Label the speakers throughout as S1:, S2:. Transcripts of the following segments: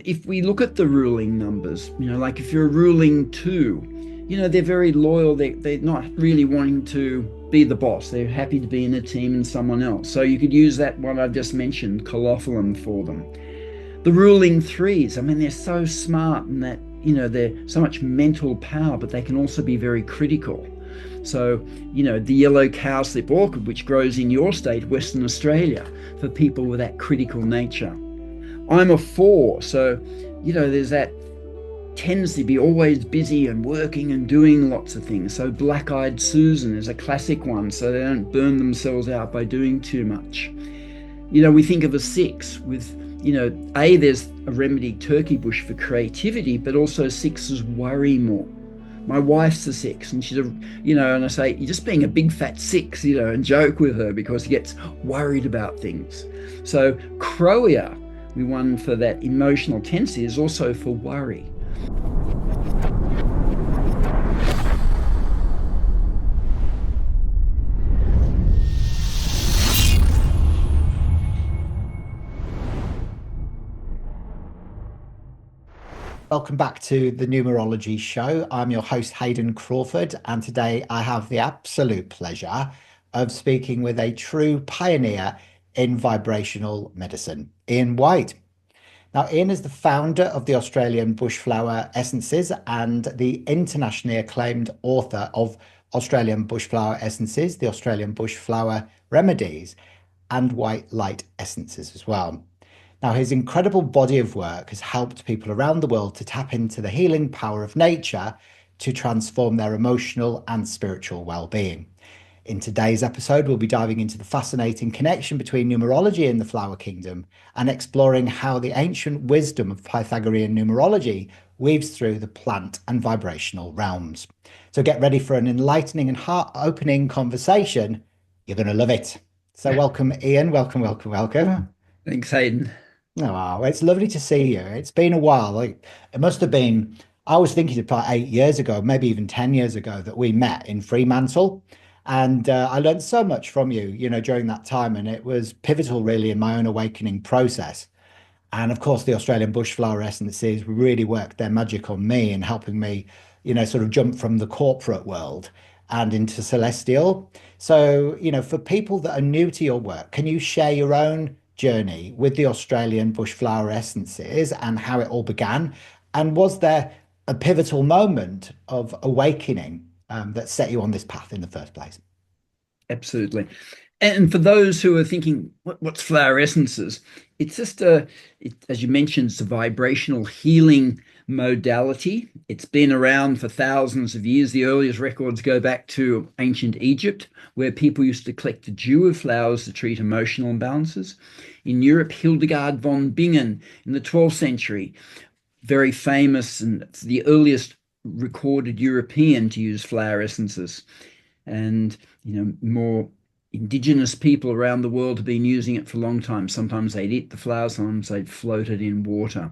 S1: If we look at the ruling numbers, like if you're a ruling two, they're very loyal. They're not really wanting to be the boss. They're happy to be in a team and someone else. So you could use that one I've just mentioned, collophilum, for them. The ruling threes, I mean, they're so smart and that, they're so much mental power, but they can also be very critical. So, the yellow cowslip orchid, which grows in your state, Western Australia, for people with that critical nature. I'm a four, so there's that tends to be always busy and working and doing lots of things. So black-eyed Susan is a classic one, so they don't burn themselves out by doing too much. We think of a six with, there's a remedy, turkey bush, for creativity, but also sixes worry more. My wife's a six, and and I say, you're just being a big fat six, and joke with her because she gets worried about things. So Crowia, we won for that emotional tendency, is also for worry.
S2: Welcome back to the Numerology Show. I'm your host, Hayden Crawford, and today I have the absolute pleasure of speaking with a true pioneer in vibrational medicine, Ian White. Now, Ian is the founder of the Australian Bushflower Essences and the internationally acclaimed author of Australian Bushflower Essences, the Australian Bushflower Remedies, and White Light Essences as well. Now, his incredible body of work has helped people around the world to tap into the healing power of nature to transform their emotional and spiritual well-being. In today's episode, we'll be diving into the fascinating connection between numerology and the flower kingdom and exploring how the ancient wisdom of Pythagorean numerology weaves through the plant and vibrational realms. So get ready for an enlightening and heart-opening conversation. You're going to love it. So welcome, Ian. Welcome, welcome, welcome.
S1: Thanks, Hayden.
S2: Oh, wow. It's lovely to see you. It's been a while. Like it must have been, I was thinking about 8 years ago, maybe even 10 years ago, that we met in Fremantle. And I learned so much from you, during that time. And it was pivotal, really, in my own awakening process. And of course, the Australian Bushflower Essences really worked their magic on me and helping me, sort of jump from the corporate world and into celestial. So, for people that are new to your work, can you share your own journey with the Australian Bushflower Essences and how it all began? And was there a pivotal moment of awakening that set you on this path in the first place?
S1: Absolutely. And for those who are thinking, what's flower essences? It's just as you mentioned, it's a vibrational healing modality. It's been around for thousands of years. The earliest records go back to ancient Egypt, where people used to collect the dew of flowers to treat emotional imbalances. In Europe, Hildegard von Bingen in the 12th century, very famous, and it's the earliest recorded European to use flower essences. And more indigenous people around the world have been using it for a long time. Sometimes they'd eat the flowers, sometimes they'd float it in water.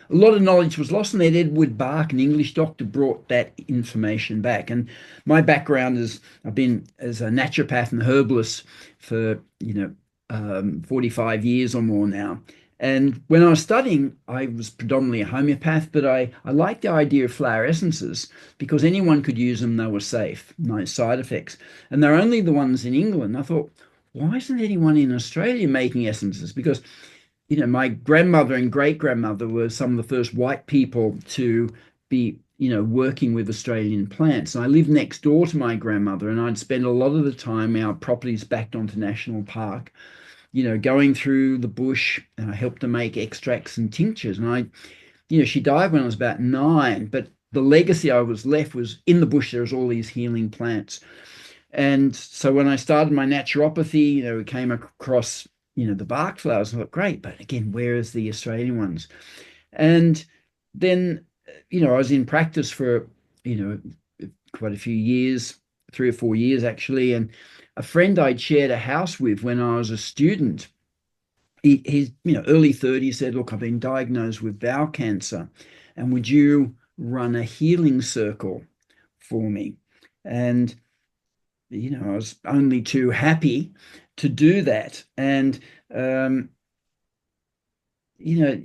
S1: A lot of knowledge was lost, and then Edward Bach, an English doctor, brought that information back. And my background is I've been as a naturopath and herbalist for 45 years or more now. And when I was studying, I was predominantly a homeopath, but I liked the idea of flower essences because anyone could use them, they were safe, no side effects. And they're only the ones in England. I thought, why isn't anyone in Australia making essences? Because, my grandmother and great grandmother were some of the first white people to be, working with Australian plants. And I lived next door to my grandmother, and I'd spend a lot of the time, our properties backed onto National Park, going through the bush, and I helped her make extracts and tinctures. And she died when I was about 9, but the legacy I was left was in the bush. There's all these healing plants. And so when I started my naturopathy, we came across, the Bach flowers. I thought, great, but again, where is the Australian ones? And then, I was in practice for, quite a few years, 3 or 4 years actually. And a friend I'd shared a house with when I was a student, he's early 30s, said, look, I've been diagnosed with bowel cancer, and would you run a healing circle for me? And I was only too happy to do that. And you know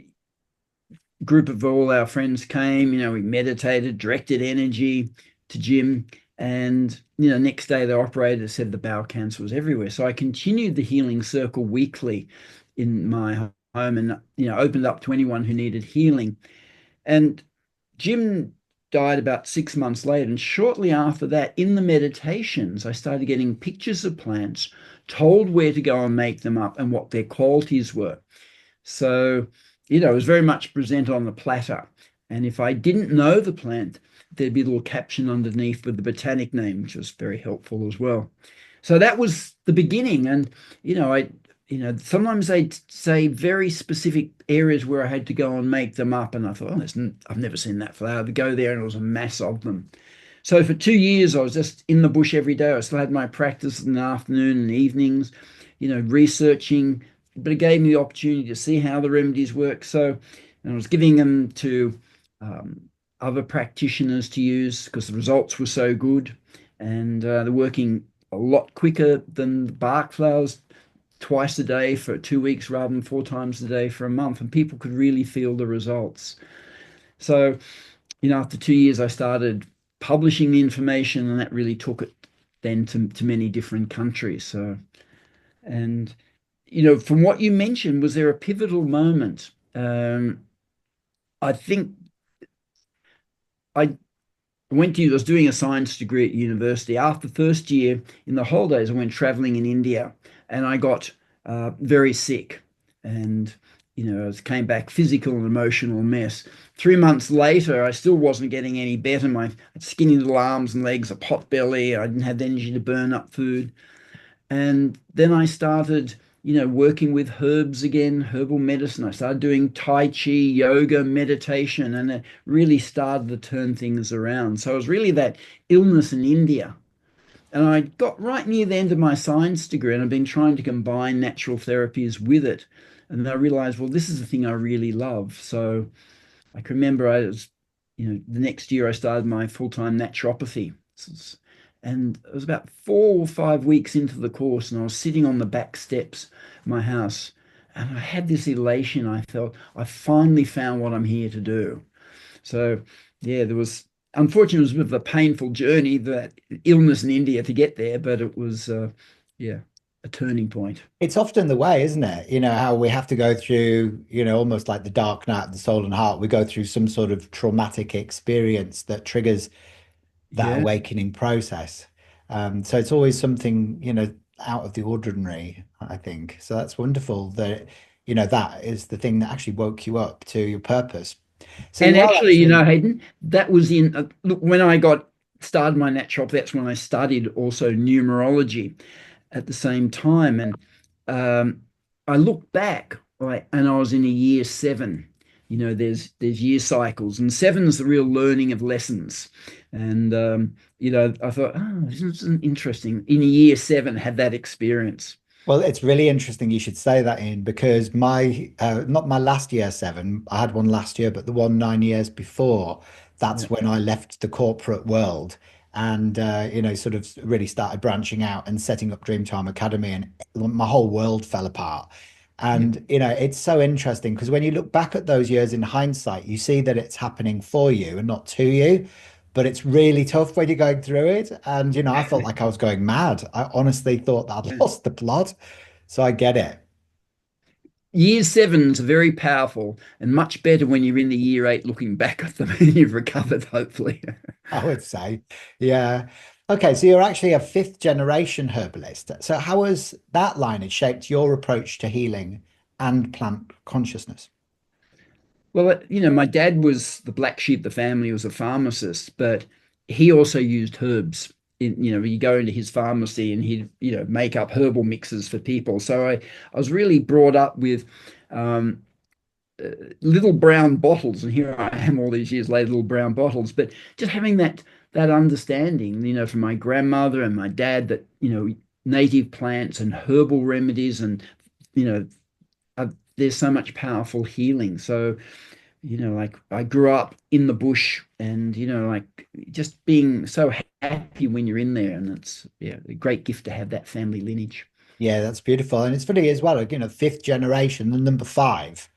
S1: group of all our friends came, we meditated, directed energy to Jim. And, next day the operator said the bowel cancer was everywhere. So I continued the healing circle weekly in my home and, opened up to anyone who needed healing. And Jim died about 6 months later. And shortly after that, in the meditations, I started getting pictures of plants, told where to go and make them up and what their qualities were. So, it was very much present on the platter. And if I didn't know the plant, there'd be a little caption underneath with the botanic name, which was very helpful as well. So that was the beginning. And, sometimes they'd say very specific areas where I had to go and make them up. And I thought, I've never seen that flower. To go there and it was a mass of them. So for 2 years, I was just in the bush every day. I still had my practice in the afternoon and evenings, researching, but it gave me the opportunity to see how the remedies work. So, and I was giving them to other practitioners to use because the results were so good, and they're working a lot quicker than the bark flowers, twice a day for 2 weeks rather than 4 times a day for a month, and people could really feel the results. So, after 2 years, I started publishing the information, and that really took it then to many different countries. So, and from what you mentioned, was there a pivotal moment? I think I I was doing a science degree at university. After the first year, in the holidays, I went traveling in India and I got very sick. And, I came back physical and emotional mess. 3 months later, I still wasn't getting any better. My skinny little arms and legs, a pot belly. I didn't have the energy to burn up food. And then I started, working with herbs again, herbal medicine. I started doing Tai Chi, yoga, meditation, and it really started to turn things around. So it was really that illness in India. And I got right near the end of my science degree, and I've been trying to combine natural therapies with it. And then I realized, well, this is the thing I really love. So I can remember the next year I started my full-time naturopathy. And it was about 4 or 5 weeks into the course, and I was sitting on the back steps of my house, and I had this elation. I felt I finally found what I'm here to do. So, yeah, unfortunately, it was a bit of a painful journey, that illness in India to get there, but it was, yeah, a turning point.
S2: It's often the way, isn't it? You know, how we have to go through, almost like the dark night of the soul and heart. We go through some sort of traumatic experience that triggers that
S1: Yeah.
S2: awakening process. So it's always something, out of the ordinary, I think. So that's wonderful that, that is the thing that actually woke you up to your purpose. So
S1: And
S2: you are
S1: actually,
S2: actually,
S1: Hayden, that was look, when I got started my naturopath, that's when I studied also numerology at the same time. And um, I look back, right, and I was in a year seven. There's year cycles, and seven is the real learning of lessons. And I thought, oh, this is interesting. In a year seven, had that experience.
S2: well, it's really interesting you should say that in because not my last year seven, I had one last year, but the one 9 years before,
S1: Yeah,
S2: that's when I left the corporate world and, sort of really started branching out and setting up Dreamtime Academy, and my whole world fell apart.
S1: yeah.
S2: And, it's so interesting because when you look back at those years in hindsight, you see that it's happening for you and not to you. But it's really tough when you're going through it. And, I felt like I was going mad. I honestly thought that I'd lost the plot. So I get it.
S1: Year sevens are very powerful and much better when you're in the year eight looking back at them and you've recovered, hopefully.
S2: I would say. Yeah. Okay. So you're actually a fifth generation herbalist. So how has that lineage shaped your approach to healing and plant consciousness?
S1: Well, my dad was the black sheep of the family, was a pharmacist, but he also used herbs. You go into his pharmacy and he'd, make up herbal mixes for people. So I was really brought up with um, uh, little brown bottles, and here I am all these years later, little brown bottles. But just having that understanding, from my grandmother and my dad, that native plants and herbal remedies, and you know, there's so much powerful healing. So like I grew up in the bush, and like just being so happy when you're in there, and it's, yeah, a great gift to have that family lineage.
S2: Yeah, that's beautiful. And it's funny as well, fifth generation, the number five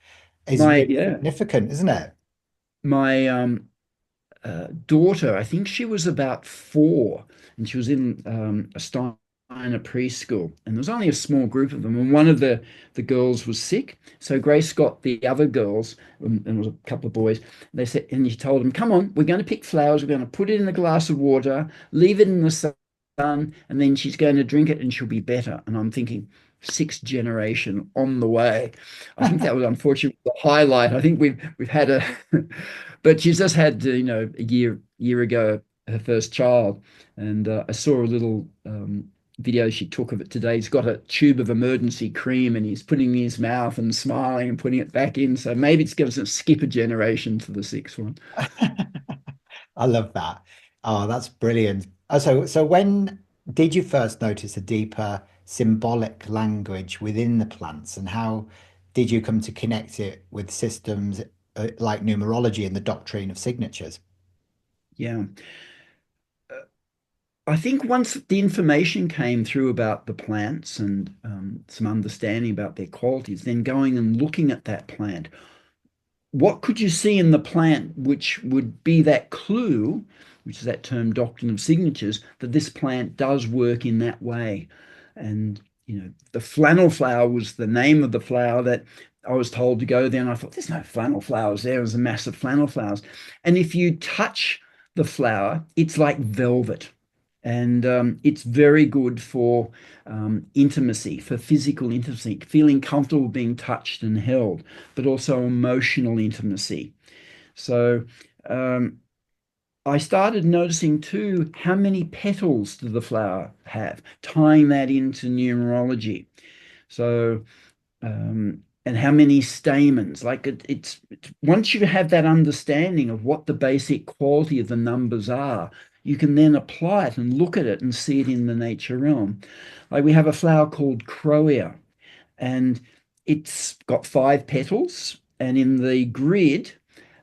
S2: is
S1: My
S2: really
S1: Yeah.
S2: significant, isn't it?
S1: my daughter, I think she was about 4, and she was in a Steiner preschool, and there was only a small group of them, and one of the girls was sick. So Grace got the other girls, and there was a couple of boys. They said, and she told them, "Come on, we're going to pick flowers. We're going to put it in a glass of water, leave it in the sun, and then she's going to drink it, and she'll be better." And I'm thinking, sixth generation on the way. I think that was unfortunately the highlight. I think we've had a, but she's just had a year ago her first child, and I saw a little video she took of it today. He's got a tube of emergency cream and he's putting it in his mouth and smiling and putting it back in. So maybe it's going to skip a generation to the sixth one.
S2: I love that. Oh, that's brilliant. So when did you first notice a deeper symbolic language within the plants, and how did you come to connect it with systems like numerology and the doctrine of signatures?
S1: Yeah. I think once the information came through about the plants and some understanding about their qualities, then going and looking at that plant, what could you see in the plant which would be that clue, which is that term doctrine of signatures, that this plant does work in that way? And, the flannel flower was the name of the flower that I was told to go there. And I thought, there's no flannel flowers there. There's a massive flannel flowers. And if you touch the flower, it's like velvet. And it's very good for intimacy, for physical intimacy, feeling comfortable being touched and held, but also emotional intimacy. So I started noticing too how many petals do the flower have, tying that into numerology. So and how many stamens. Like it's once you have that understanding of what the basic quality of the numbers are, you can then apply it and look at it and see it in the nature realm. Like we have a flower called Crowea, and it's got 5 petals, and in the grid,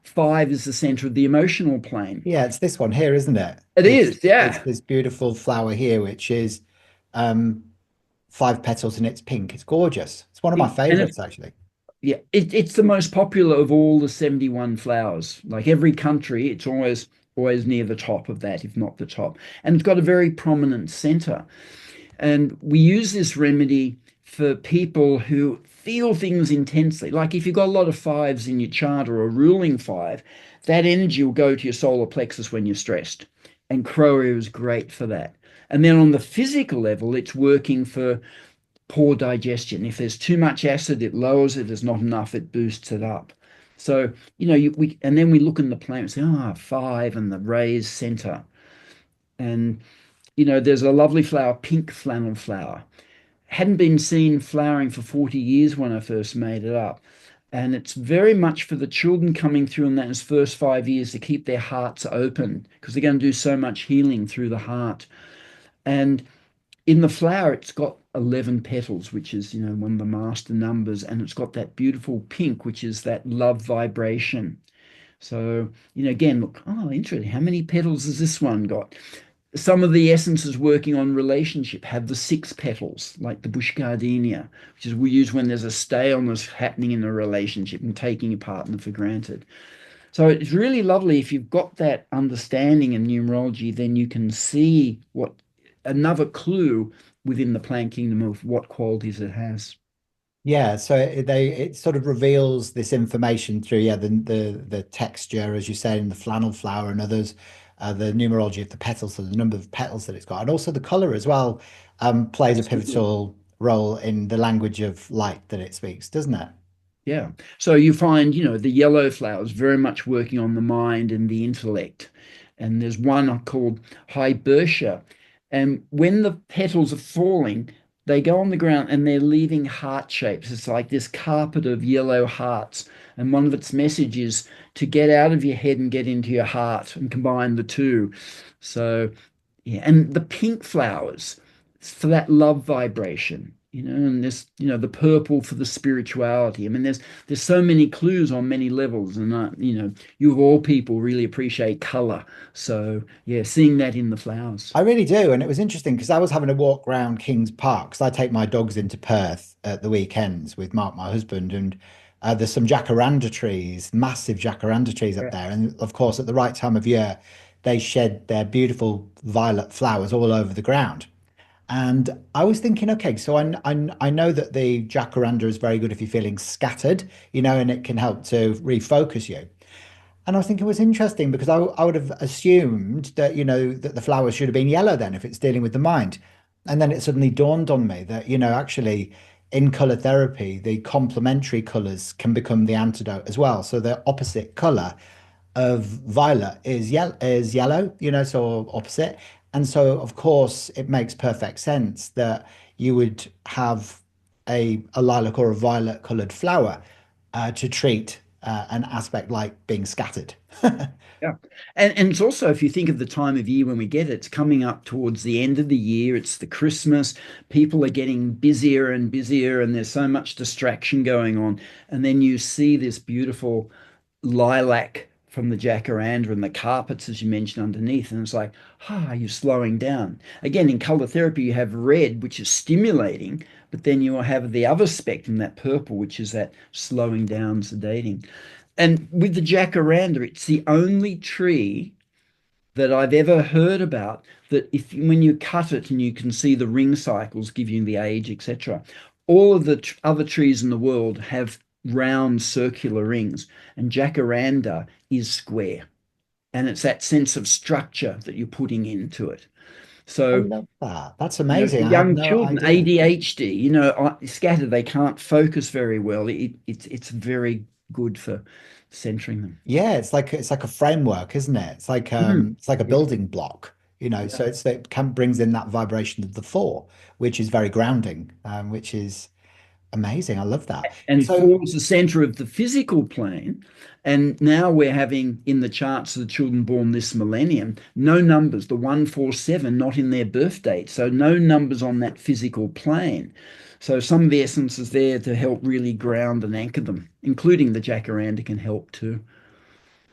S1: 5 is the center of the emotional plane.
S2: Yeah, it's this one here, isn't it?
S1: It is,
S2: It's
S1: yeah.
S2: this beautiful flower here, which is um, 5 petals and it's pink. It's gorgeous. It's one of my
S1: And it,
S2: favorites, actually.
S1: yeah, it's the most popular of all the 71 flowers. Like every country, it's always near the top of that, if not the top. And it's got a very prominent center. And we use this remedy for people who feel things intensely. Like if you've got a lot of 5s in your chart or a ruling 5, that energy will go to your solar plexus when you're stressed. And Crowea is great for that. And then on the physical level, it's working for poor digestion. If there's too much acid, it lowers it. If there's not enough, it boosts it up. So, and then we look in the plant and say, 5 and the raised center. And, there's a lovely flower, pink flannel flower. Hadn't been seen flowering for 40 years when I first made it up. And it's very much for the children coming through in those first 5 years to keep their hearts open because they're going to do so much healing through the heart. And in the flower, it's got 11 petals, which is, one of the master numbers. And it's got that beautiful pink, which is that love vibration. So, again, look, interesting. How many petals has this one got? Some of the essences working on relationship have the 6 petals, like the bush gardenia, which is we use when there's a staleness happening in a relationship and taking a partner for granted. So it's really lovely if you've got that understanding in numerology, then you can see what another clue within the plant kingdom of what qualities it has.
S2: Yeah, so it sort of reveals this information through the texture, as you said, in the flannel flower and others, the numerology of the petals, so the number of petals that it's got, and also the color as well, plays a
S1: Absolutely.
S2: pivotal role in the language of light that it speaks, doesn't it?
S1: Yeah. So you find, the yellow flowers very much working on the mind and the intellect. And there's one called Hybertia. And when the petals are falling, they go on the ground and they're leaving heart shapes. It's like this carpet of yellow hearts. And one of its messages to get out of your head and get into your heart and combine the two. So yeah, and the pink flowers for that love vibration, and this, the purple for the spirituality. I mean, there's so many clues on many levels, and you of all people really appreciate color. So yeah, seeing that in the flowers.
S2: I really do. And it was interesting because I was having a walk around Kings Park because I take my dogs into Perth at the weekends with Mark, my husband, and There's some jacaranda trees, massive jacaranda trees up
S1: Yeah.
S2: there. And of course, at the right time of year, they shed their beautiful violet flowers all over the ground. And I was thinking, okay, so I know that the jacaranda is very good if you're feeling scattered, and it can help to refocus you. And I was thinking it was interesting because I would have assumed that, that the flowers should have been yellow then if it's dealing with the mind. And then it suddenly dawned on me that, actually in color therapy, the complementary colors can become the antidote as well. So the opposite color of violet is yellow, so opposite. And so of course it makes perfect sense that you would have a lilac or a violet colored flower to treat an aspect like being scattered.
S1: Yeah. And it's also, if you think of the time of year when we get it, it's coming up towards the end of the year. It's the Christmas. People are getting busier and busier, and there's so much distraction going on. And then you see this beautiful lilac from the jacaranda and the carpets, as you mentioned, underneath. And it's like, you're slowing down. Again, in color therapy, you have red, which is stimulating, but then you will have the other spectrum, that purple, which is that slowing down, sedating. And with the jacaranda, it's the only tree that I've ever heard about that if when you cut it and you can see the ring cycles give you the age, etc. All of the other trees in the world have round circular rings, and jacaranda is square. And it's that sense of structure that you're putting into it.
S2: I
S1: So,
S2: love that. That's
S1: for
S2: amazing. I had
S1: young
S2: no
S1: children,
S2: idea.
S1: ADHD, scattered, they can't focus very well. It's very good for centering them.
S2: Yeah, it's like a framework, isn't it? It's like a
S1: Yeah,
S2: building block,
S1: yeah.
S2: so it can brings in that vibration of the four, which is very grounding, which is amazing. I love that.
S1: And
S2: So
S1: forms the center of the physical plane. And now we're having in the charts of the children born this millennium, no numbers, the 147, not in their birth date. So no numbers on that physical plane. So some of the essence is there to help really ground and anchor them, including the jacaranda can help too.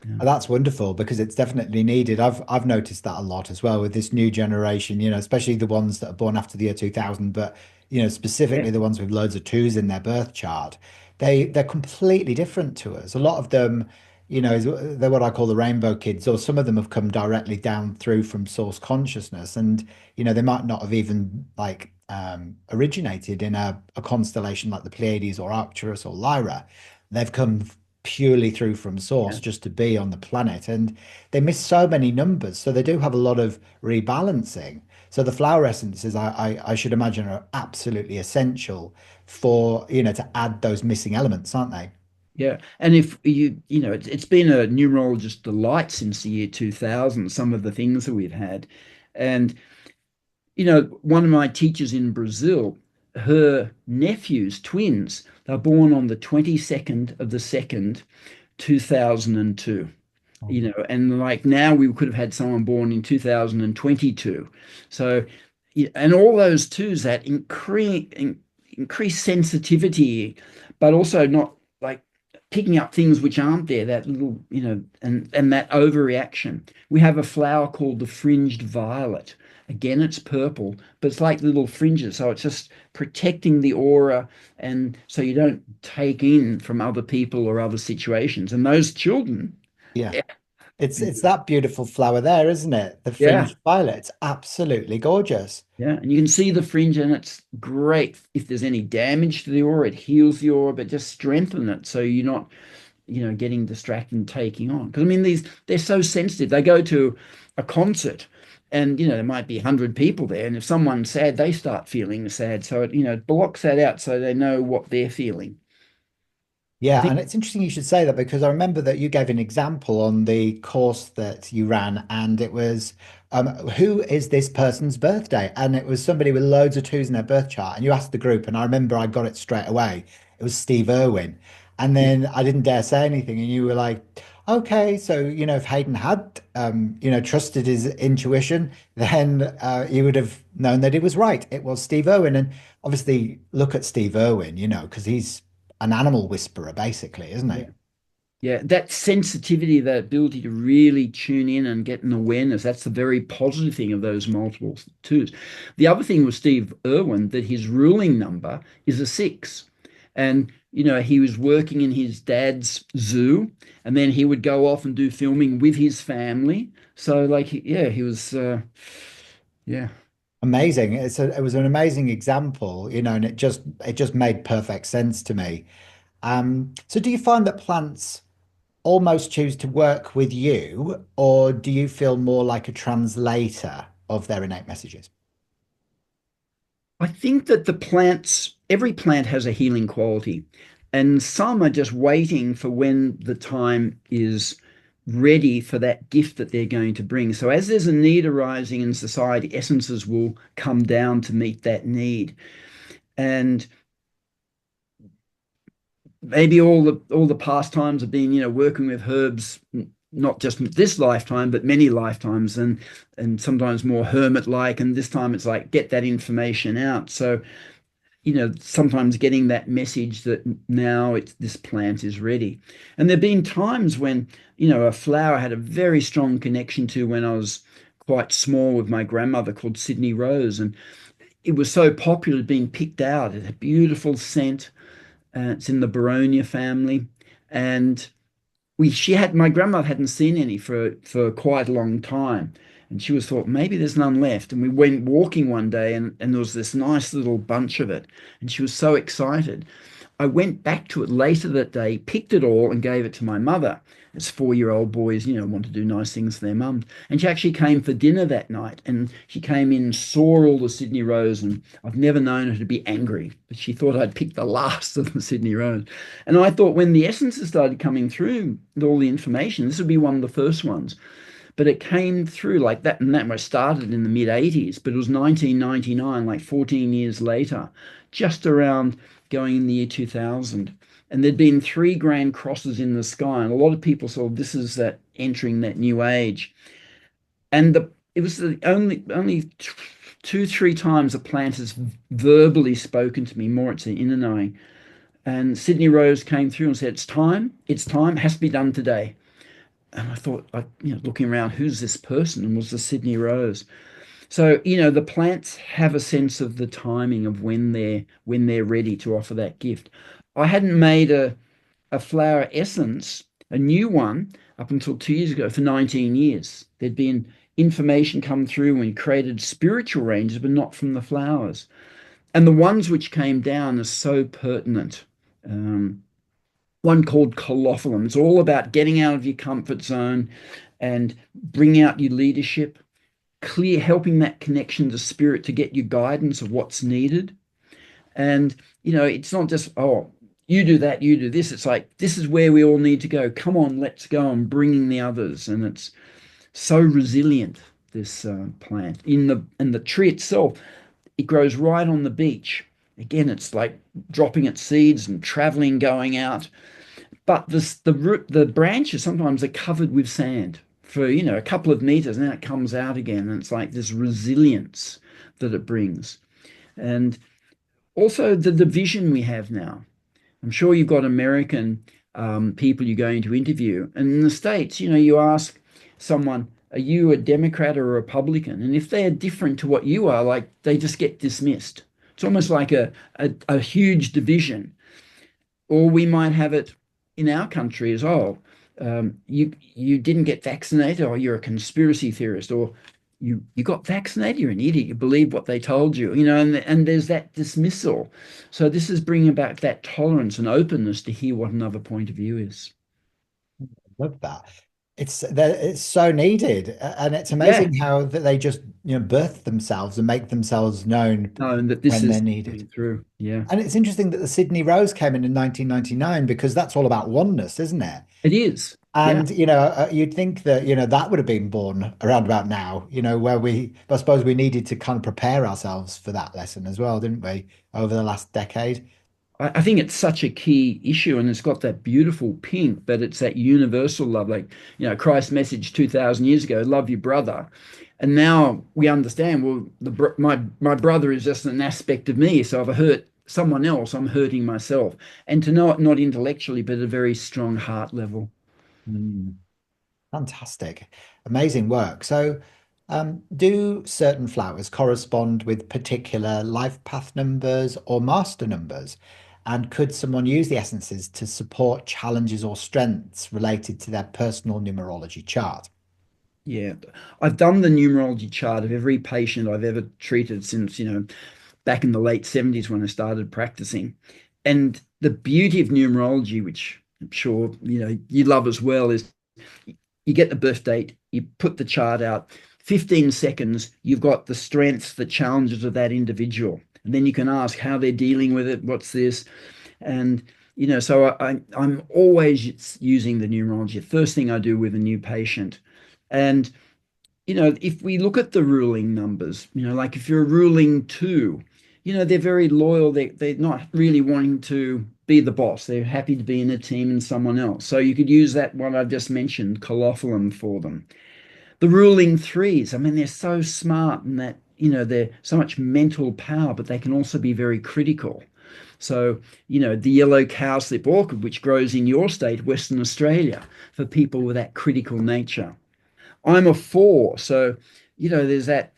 S1: Yeah.
S2: that's wonderful because it's definitely needed. I've noticed that a lot as well with this new generation, especially the ones that are born after the year 2000, but
S1: Yeah.
S2: specifically the ones with loads of twos in their birth chart. They're completely different to us. A lot of them, they're what I call the rainbow kids, or some of them have come directly down through from source consciousness, and they might not have even like originated in a constellation like the Pleiades or Arcturus or Lyra. They've come purely through from source
S1: Yeah.
S2: just to be on the planet. And they miss so many numbers. So they do have a lot of rebalancing. So the flower essences, I should imagine, are absolutely essential for, to add those missing elements, aren't they?
S1: Yeah. And if it's been a numerologist delight since the year 2000, some of the things that we've had. And one of my teachers in Brazil, her nephews, twins, they're born on the 22nd of the 2nd, 2002. And like now we could have had someone born in 2022. So, and all those twos, that increased sensitivity, but also not like picking up things which aren't there, that little, and that overreaction. We have a flower called the fringed violet. Again, it's purple, but it's like little fringes. So it's just protecting the aura, and so you don't take in from other people or other situations. And those children,
S2: Yeah.
S1: yeah,
S2: It's that beautiful flower there, isn't it? The
S1: yeah,
S2: fringed violet. It's absolutely gorgeous.
S1: yeah. And you can see the fringe, and it's great. If there's any damage to the aura, it heals the aura, but just strengthen it so you're not, getting distracted and taking on. Because I mean, they're so sensitive. They go to a concert, and there might be 100 people there, and if someone's sad, they start feeling sad. So it blocks that out, so they know what they're feeling. I
S2: Yeah,
S1: think,
S2: and it's interesting you should say that because I remember that you gave an example on the course that you ran, and it was who is this person's birthday? And it was somebody with loads of twos in their birth chart. And you asked the group, and I remember I got it straight away. It was Steve Irwin. And
S1: yeah,
S2: then I didn't dare say anything, and you were like, okay, so if Hayden had trusted his intuition, then you would have known that it was right. It was Steve Irwin. And obviously look at Steve Irwin, because he's an animal whisperer, basically, isn't he?
S1: yeah. Yeah, that sensitivity, that ability to really tune in and get an awareness, that's the very positive thing of those multiple twos. The other thing with Steve Irwin, that his ruling number is a 6. And he was working in his dad's zoo, and then he would go off and do filming with his family. So like, yeah, he was, yeah.
S2: Amazing. It was an amazing example, and it just made perfect sense to me. So do you find that plants almost choose to work with you, or do you feel more like a translator of their innate messages?
S1: I think that every plant has a healing quality, and some are just waiting for when the time is ready for that gift that they're going to bring. So as there's a need arising in society, essences will come down to meet that need. And maybe all the pastimes have been, working with herbs, not just this lifetime, but many lifetimes, and sometimes more hermit-like. And this time it's like get that information out. So sometimes getting that message that now this plant is ready. And there've been times when, a flower I had a very strong connection to when I was quite small with my grandmother, called Sydney Rose. And it was so popular, being picked out. It had a beautiful scent. It's in the Baronia family. And she had my grandmother hadn't seen any for quite a long time, and she was thought maybe there's none left. And we went walking one day, and there was this nice little bunch of it, and she was so excited. I went back to it later that day, picked it all, and gave it to my mother. As 4-year-old boys, want to do nice things for their mums. And she actually came for dinner that night, and she came in, saw all the Sydney Rose, and I've never known her to be angry, but she thought I'd picked the last of the Sydney Rose. And I thought when the essences started coming through with all the information, this would be one of the first ones. But it came through like that, and that was started in the mid 80s, but it was 1999, like 14 years later, just around going in the year 2000. And there'd been 3 grand crosses in the sky, and a lot of people saw this is that entering that new age. And it was the only 2, 3 times a plant has verbally spoken to me. More, it's an inner knowing. And Sydney Rose came through and said, it's time, has to be done today. And I thought, looking around, who's this person? And was the Sydney Rose. So, the plants have a sense of the timing of when they're ready to offer that gift. I hadn't made a flower essence, a new one, up until 2 years ago for 19 years. There'd been information come through and created spiritual ranges, but not from the flowers. And the ones which came down are so pertinent. One called Colophyllum. It's all about getting out of your comfort zone and bringing out your leadership, helping that connection to spirit to get your guidance of what's needed. And, it's not just, oh, you do that, you do this. It's like, this is where we all need to go. Come on, let's go, and bringing the others. And it's so resilient, this plant. And the tree itself, it grows right on the beach. Again, it's like dropping its seeds and traveling, going out. But the branches sometimes are covered with sand for, a couple of meters, and then it comes out again. And it's like this resilience that it brings. And also the division we have now. I'm sure you've got American people you're going to interview. And in the States, you ask someone, are you a Democrat or a Republican? And if they are different to what you are, like, they just get dismissed. It's almost like a huge division. Or we might have it in our country as, oh, you didn't get vaccinated, or you're a conspiracy theorist, or you got vaccinated, you're an idiot, you believe what they told you, and there's that dismissal. So this is bringing back that tolerance and openness to hear what another point of view is.
S2: Love that. It's so needed, and it's
S1: Yeah,
S2: amazing how that they just birth themselves and make themselves known
S1: knowing that this
S2: when they're
S1: is
S2: needed.
S1: coming through. Yeah,
S2: And it's interesting that the Sydney Rose came in 1999 because that's all about oneness, isn't it?
S1: it is. Yeah.
S2: And you'd think that that would have been born around about now, where I suppose we needed to kind of prepare ourselves for that lesson as well, didn't we, over the last decade?
S1: I think it's such a key issue, and it's got that beautiful pink, but it's that universal love. Like, Christ's message 2,000 years ago, love your brother. And now we understand, well, my brother is just an aspect of me. So if I hurt someone else, I'm hurting myself. And to know it not intellectually, but at a very strong heart level.
S2: Mm, fantastic. Amazing work. So, do certain flowers correspond with particular life path numbers or master numbers? And could someone use the essences to support challenges or strengths related to their personal numerology chart?
S1: Yeah, I've done the numerology chart of every patient I've ever treated since, back in the late 70s when I started practicing. And the beauty of numerology, which I'm sure, you love as well, is you get the birth date, you put the chart out, 15 seconds, you've got the strengths, the challenges of that individual. And then you can ask how they're dealing with it, what's this? And so I'm always using the numerology. First thing I do with a new patient. And if we look at the ruling numbers, like if you're a ruling two, they're very loyal. They're not really wanting to be the boss. They're happy to be in a team and someone else. So you could use that one I just mentioned, collophilum, for them. The ruling threes, I mean, they're so smart and that, they're so much mental power, but they can also be very critical. So, the yellow cowslip orchid, which grows in your state, Western Australia, for people with that critical nature. I'm a four, so there's that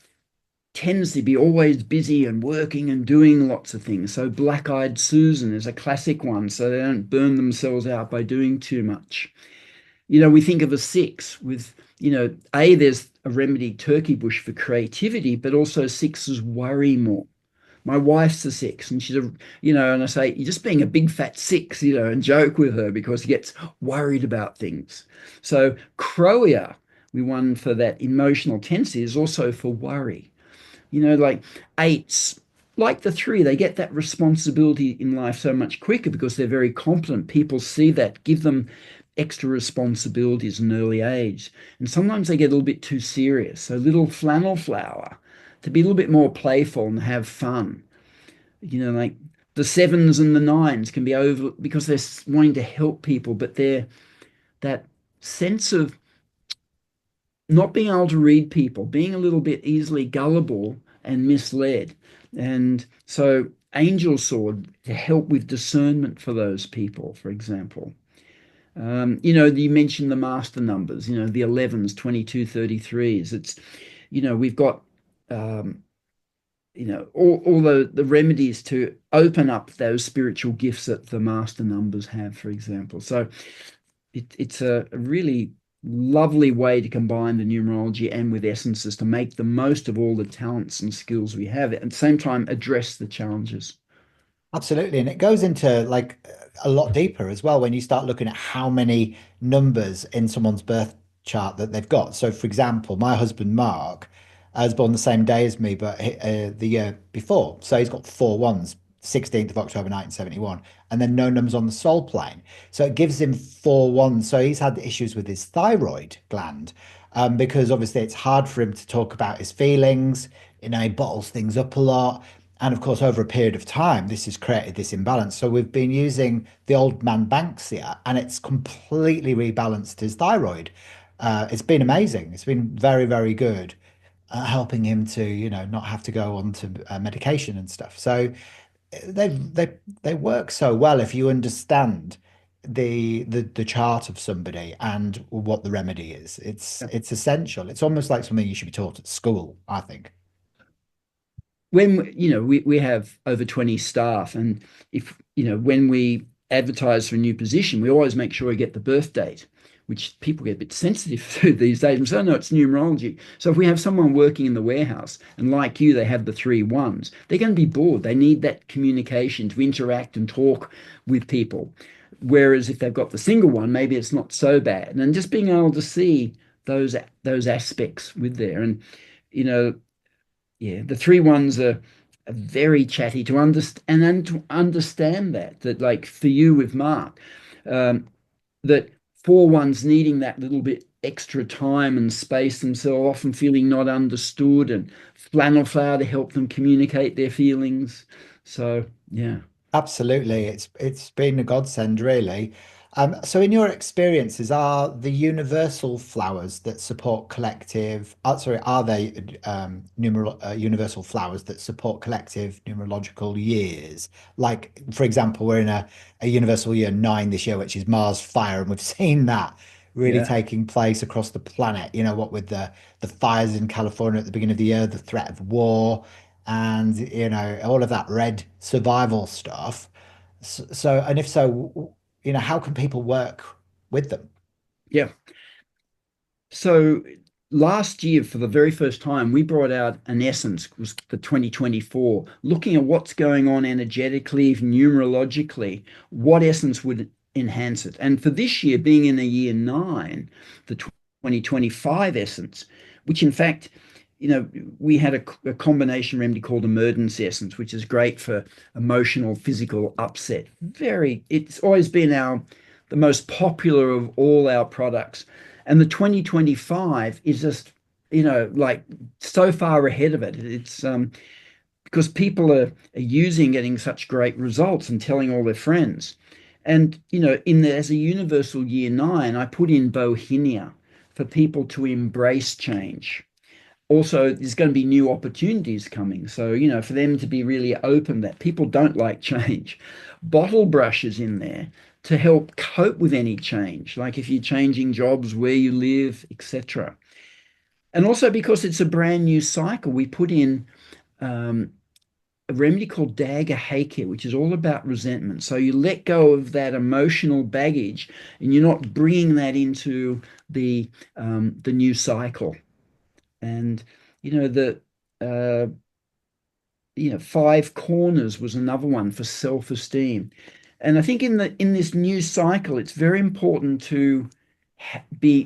S1: tends to be always busy and working and doing lots of things. So black-eyed Susan is a classic one, so they don't burn themselves out by doing too much. We think of a six with, there's a remedy turkey bush for creativity, but also sixes worry more. My wife's a six, and she's and I say, you're just being a big fat six, and joke with her because she gets worried about things. So Crowia, we won for that emotional tendency, is also for worry. Like eights, like the three, they get that responsibility in life so much quicker because they're very competent. People see that, give them extra responsibilities in early age. And sometimes they get a little bit too serious. So little flannel flower, to be a little bit more playful and have fun. Like the sevens and the nines can be over because they're wanting to help people, but they're that sense of not being able to read people, being a little bit easily gullible and misled. And so angel sword to help with discernment for those people, for example. You mentioned the master numbers, the 11s, 22, 33s. It's, we've got, um, all the remedies to open up those spiritual gifts that the master numbers have, for example. So it's a really lovely way to combine the numerology and with essences to make the most of all the talents and skills we have, at the same time address the challenges.
S2: Absolutely. And it goes into like a lot deeper as well when you start looking at how many numbers in someone's birth chart that they've got. So, for example, my husband Mark was born the same day as me, but the year before. So he's got four ones, 16th of October 1971, and then no numbers on the soul plane. So it gives him four ones. So he's had issues with his thyroid gland because obviously it's hard for him to talk about his feelings. He bottles things up a lot. And of course, over a period of time, this has created this imbalance. So we've been using the old man Banksia, and it's completely rebalanced his thyroid. It's been amazing. It's been very, very good, helping him to, not have to go on to medication and stuff. So they work so well if you understand the chart of somebody and what the remedy is. It's essential. It's almost like something you should be taught at school, I think.
S1: When we have over 20 staff, and if when we advertise for a new position, we always make sure we get the birth date, which people get a bit sensitive to these days and say, "Oh, no, it's numerology." So if we have someone working in the warehouse and like you, they have the three ones, they're going to be bored. They need that communication to interact and talk with people. Whereas if they've got the single one, maybe it's not so bad. And just being able to see those aspects with there. And you know yeah, the three ones are very chatty to understand, and to understand that like for you with Mark, um, that four ones needing that little bit extra time and space themselves, often feeling not understood, and flannel flower to help them communicate their feelings. So yeah.
S2: Absolutely. It's been a godsend, really. So in your experiences, are the universal flowers that support collective, sorry, are they universal flowers that support collective numerological years? Like, for example, we're in a universal year 9 this year, which is Mars fire, and we've seen that really
S1: Yeah.
S2: taking place across the planet. What with the fires in California at the beginning of the year, the threat of war, and all of that red survival stuff. So, and if so, how can people work with them?
S1: Yeah. So last year, for the very first time, we brought out an essence, it was the 2024, looking at what's going on energetically, numerologically, what essence would enhance it. And for this year, being in a year nine, the 2025 essence, which in fact, we had a combination remedy called emergency essence, which is great for emotional, physical upset. It's always been the most popular of all our products. And the 2025 is just, like so far ahead of it. It's because people are using, getting such great results and telling all their friends. And, as a universal year nine, I put in Bohemia for people to embrace change. Also, there's going to be new opportunities coming. So, for them to be really open that people don't like change. Bottle brushes in there to help cope with any change, like if you're changing jobs, where you live, etc. And also because it's a brand new cycle, we put in um, a remedy called Dagger Heike, which is all about resentment. So you let go of that emotional baggage, and you're not bringing that into the new cycle. And the uh, five corners was another one for self-esteem. And I think in this new cycle, it's very important to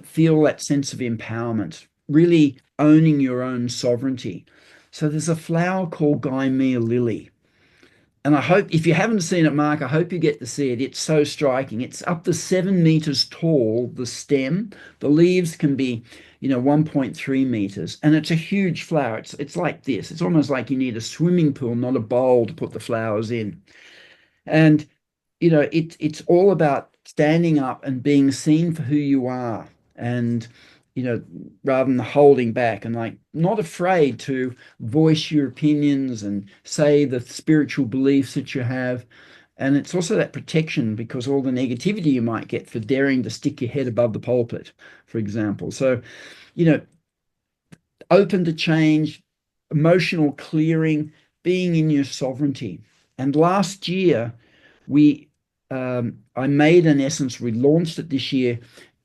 S1: feel that sense of empowerment, really owning your own sovereignty. So there's a flower called Gymea lily. And I hope, if you haven't seen it, Mark, I hope you get to see it. It's so striking. It's up to 7 meters tall, the stem. The leaves can be, 1.3 meters. And it's a huge flower. It's like this. It's almost like you need a swimming pool, not a bowl to put the flowers in. And it's all about standing up and being seen for who you are, and rather than holding back, and like not afraid to voice your opinions and say the spiritual beliefs that you have. And it's also that protection, because all the negativity you might get for daring to stick your head above the pulpit, for example. So you know open to change, emotional clearing, being in your sovereignty. And last year, we I made an essence. We launched it this year.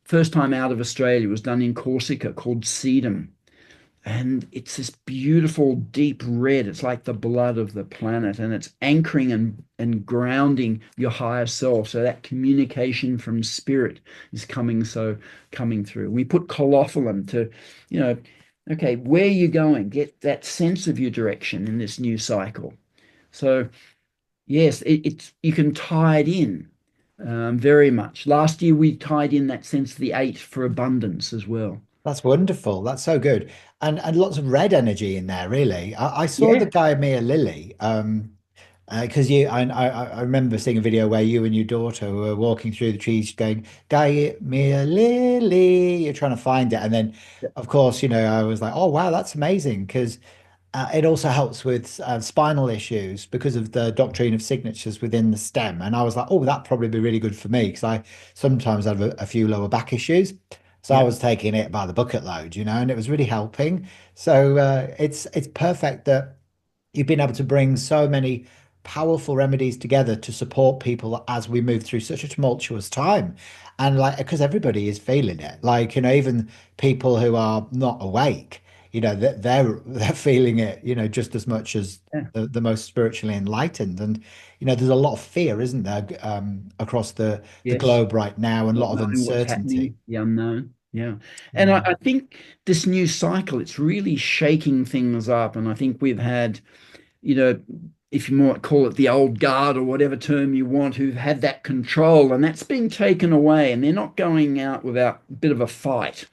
S1: First time out of Australia. It was done in Corsica, called Sedum. And it's this beautiful deep red. It's like the blood of the planet, and it's anchoring and grounding your higher self. So that communication from spirit is coming through. We put colophyllum to, you know, okay, where are you going? Get that sense of your direction in this new cycle. So yes, it's you can tie it in very much. Last year we tied in that sense of the eight for abundance as well.
S2: That's wonderful. That's so good. And lots of red energy in there, really. I saw the
S1: Yeah,
S2: Mia Lily, because I remember seeing a video where you and your daughter were walking through the trees going, Mia Lily, you're trying to find it. And then, of course, I was like, oh, wow, that's amazing. Because it also helps with spinal issues because of the doctrine of signatures within the stem. And I was like, oh, that'd probably be really good for me because I sometimes have a few lower back issues. So I
S1: yeah,
S2: was taking it by the bucket load, and it was really helping. So it's perfect that you've been able to bring so many powerful remedies together to support people as we move through such a tumultuous time. And like, because everybody is feeling it, like, even people who are not awake, they're feeling it, just as much as
S1: yeah.
S2: the most spiritually enlightened. And, there's a lot of fear, isn't there, across the
S1: Yes.
S2: globe right now, and a
S1: Not
S2: lot of
S1: knowing what's
S2: uncertainty.
S1: happening, the unknown. Yeah. And I,
S2: Mm.
S1: I think this new cycle, it's really shaking things up. And I think we've had, you know, if you might call it the old guard or whatever term you want, who've had that control, and that's been taken away, and they're not going out without a bit of a fight.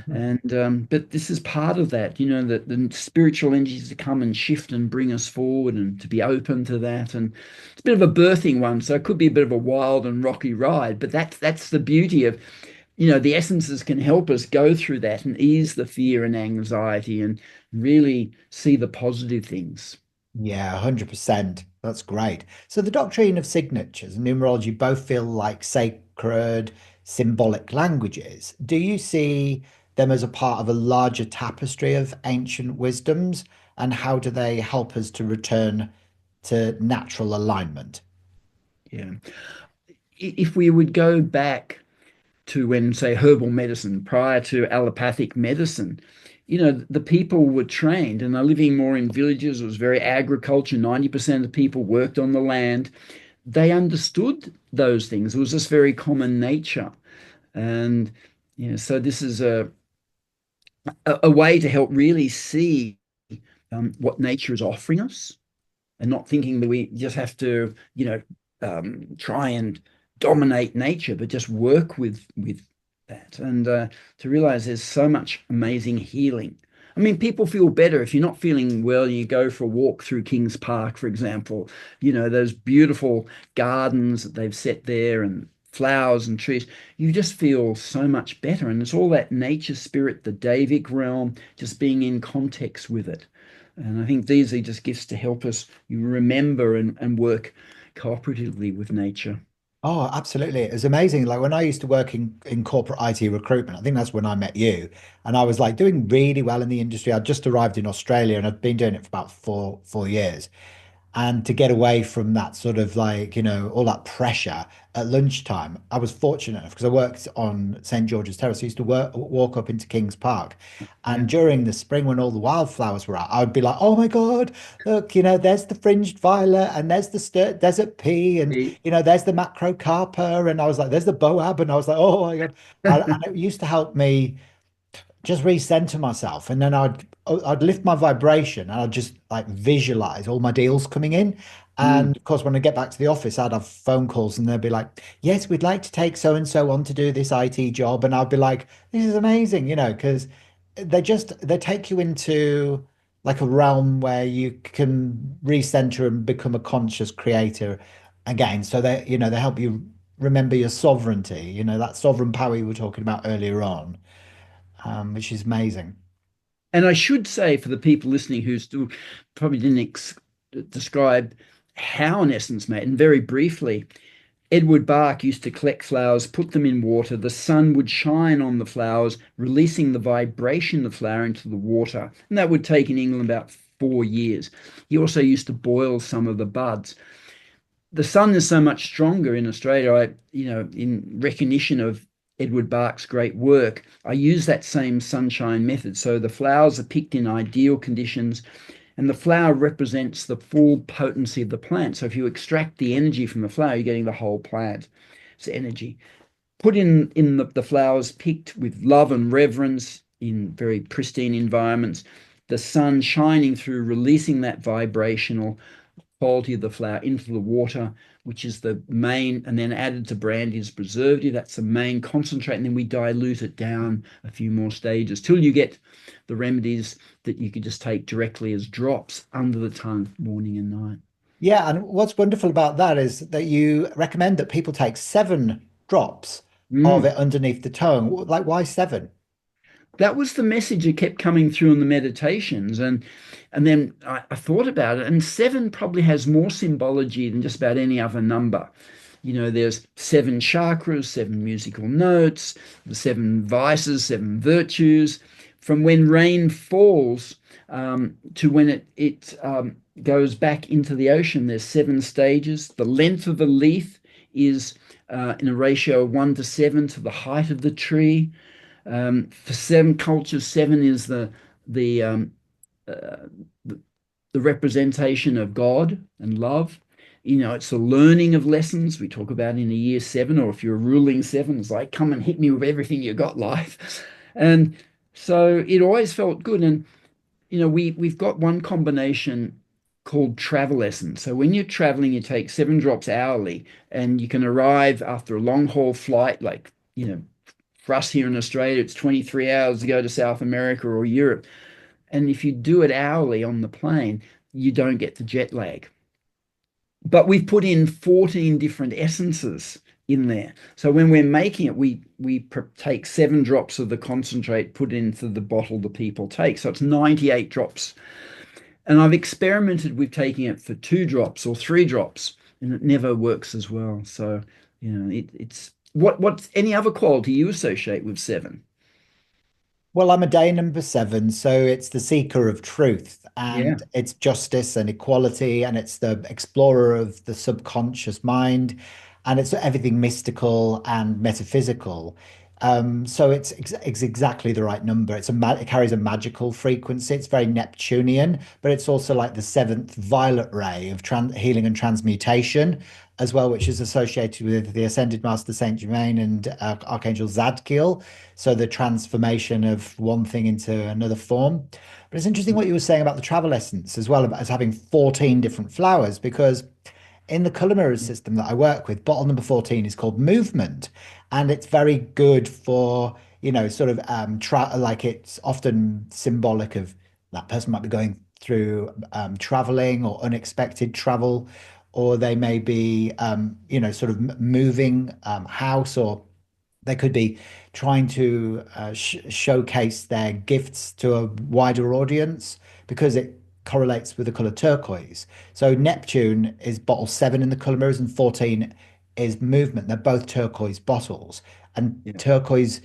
S1: And but this is part of that, that the spiritual energies to come and shift and bring us forward, and to be open to that. And it's a bit of a birthing one, so it could be a bit of a wild and rocky ride. But that's the beauty of, the essences can help us go through that and ease the fear and anxiety, and really see the positive things.
S2: Yeah, 100%. That's great. So the doctrine of signatures and numerology both feel like sacred, symbolic languages. Do you see them as a part of a larger tapestry of ancient wisdoms? And how do they help us to return to natural alignment?
S1: Yeah. If we would go back to when, say, herbal medicine, prior to allopathic medicine, the people were trained and are living more in villages. It was very agriculture. 90% of the people worked on the land. They understood those things. It was just very common nature. And, so this is a way to help really see what nature is offering us and not thinking that we just have to, try and dominate nature, but just work with that, and to realize there's so much amazing healing. I mean, people feel better if you're not feeling well. You go for a walk through Kings Park, for example. Those beautiful gardens that they've set there and flowers and trees. You just feel so much better, and it's all that nature spirit, the Davic realm, just being in context with it. And I think these are just gifts to help us you remember and work cooperatively with nature.
S2: Oh, absolutely. It was amazing. Like when I used to work in corporate IT recruitment, I think that's when I met you. And I was like doing really well in the industry. I'd just arrived in Australia and I'd been doing it for about four years. And to get away from that sort of like, all that pressure at lunchtime, I was fortunate enough because I worked on St. George's Terrace. I used to walk up into Kings Park.
S1: Yeah.
S2: And during the spring, when all the wildflowers were out, I would be like, oh my God, look, there's the fringed violet and there's the desert pea and, there's the macrocarpa. And I was like, there's the boab. And I was like, oh my God. And it used to help me just recenter myself, and then I'd lift my vibration and I'd just like visualize all my deals coming in.
S1: Mm.
S2: And of course, when I get back to the office, I'd have phone calls and they'd be like, yes, we'd like to take so and so on to do this IT job. And I'd be like, this is amazing, because they take you into like a realm where you can recenter and become a conscious creator again. So they help you remember your sovereignty, that sovereign power you were talking about earlier on, which is amazing.
S1: And I should say for the people listening who still probably didn't describe how an essence made, and very briefly, Edward Bach used to collect flowers, put them in water. The sun would shine on the flowers, releasing the vibration of the flower into the water. And that would take in England about 4 years. He also used to boil some of the buds. The sun is so much stronger in Australia. In recognition of Edward Bach's great work, I use that same sunshine method. So the flowers are picked in ideal conditions, and the flower represents the full potency of the plant. So if you extract the energy from the flower, you're getting the whole plant. It's energy. Put in the flowers picked with love and reverence in very pristine environments, the sun shining through, releasing that vibrational quality of the flower into the water, which is the main, and then added to brandy as preservative. That's the main concentrate, and then we dilute it down a few more stages till you get the remedies that you could just take directly as drops under the tongue, morning and night.
S2: Yeah, and what's wonderful about that is that you recommend that people take 7 drops of
S1: Mm.
S2: it underneath the tongue. Like, why 7?
S1: That was the message that kept coming through in the meditations, and then I thought about it, and seven probably has more symbology than just about any other number. There's 7 chakras, 7 musical notes, the 7 vices, 7 virtues. From when rain falls to when it goes back into the ocean, there's 7 stages. The length of a leaf is in a ratio of 1 to 7 to the height of the tree. For 7 cultures, 7 is the um, uh, the representation of God and love. It's the learning of lessons we talk about in a year 7, or if you're a ruling 7, it's like, come and hit me with everything you got, life. And so it always felt good. And we've got one combination called travel essence. So when you're traveling, you take 7 drops hourly, and you can arrive after a long haul flight, like for us here in Australia, it's 23 hours to go to South America or Europe. And if you do it hourly on the plane, you don't get the jet lag. But we've put in 14 different essences in there. So when we're making it, we take 7 drops of the concentrate, put into the bottle the people take. So it's 98 drops. And I've experimented with taking it for 2 drops or 3 drops, and it never works as well. So, it's what's any other quality you associate with 7?
S2: Well, I'm a day number seven, so it's the seeker of truth,
S1: Yeah,
S2: and it's justice and equality, and it's the explorer of the subconscious mind, and it's everything mystical and metaphysical. So it's exactly the right number. It carries a magical frequency. It's very Neptunian, but it's also like the seventh violet ray of healing and transmutation as well, which is associated with the Ascended Master Saint Germain and Archangel Zadkiel. So the transformation of one thing into another form. But it's interesting what you were saying about the travel essence as well, as having 14 different flowers, because in the color mirror system that I work with, bottle number 14 is called movement. And it's very good for, sort of like it's often symbolic of that person might be going through traveling or unexpected travel, or they may be, sort of moving house, or they could be trying to showcase their gifts to a wider audience because it correlates with the color turquoise. So Neptune is bottle seven in the color mirrors, and 14 is movement. They're both turquoise bottles, and
S1: yeah,
S2: turquoise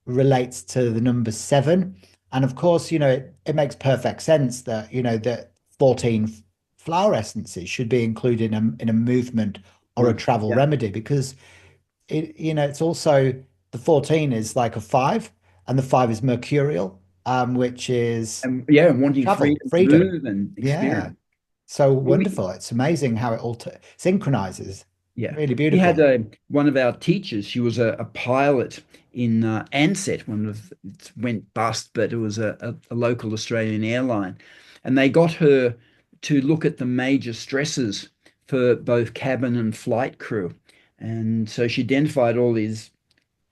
S2: relates to the number seven. And of course, it makes perfect sense that, that 14 flower essences should be included in a movement or a
S1: right.
S2: travel
S1: Yeah.
S2: remedy because it's also the 14 is like a five, and the five is mercurial, which is
S1: And yeah, wanting
S2: travel,
S1: freedom to
S2: freedom.
S1: move and
S2: Yeah.
S1: experience.
S2: So
S1: We,
S2: wonderful. It's amazing how it all synchronizes.
S1: yeah,
S2: Really
S1: we had
S2: beautiful.
S1: one of our teachers. She was a pilot in Ansett. One of it went bust, but it was a local Australian airline, and they got her to look at the major stresses for both cabin and flight crew, and so she identified all these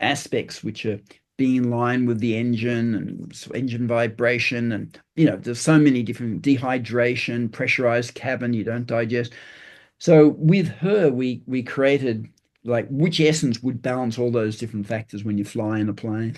S1: aspects which are being in line with the engine and engine vibration, and there's so many different dehydration, pressurized cabin, you don't digest. So with her, we created like which essence would balance all those different factors when you fly in a plane.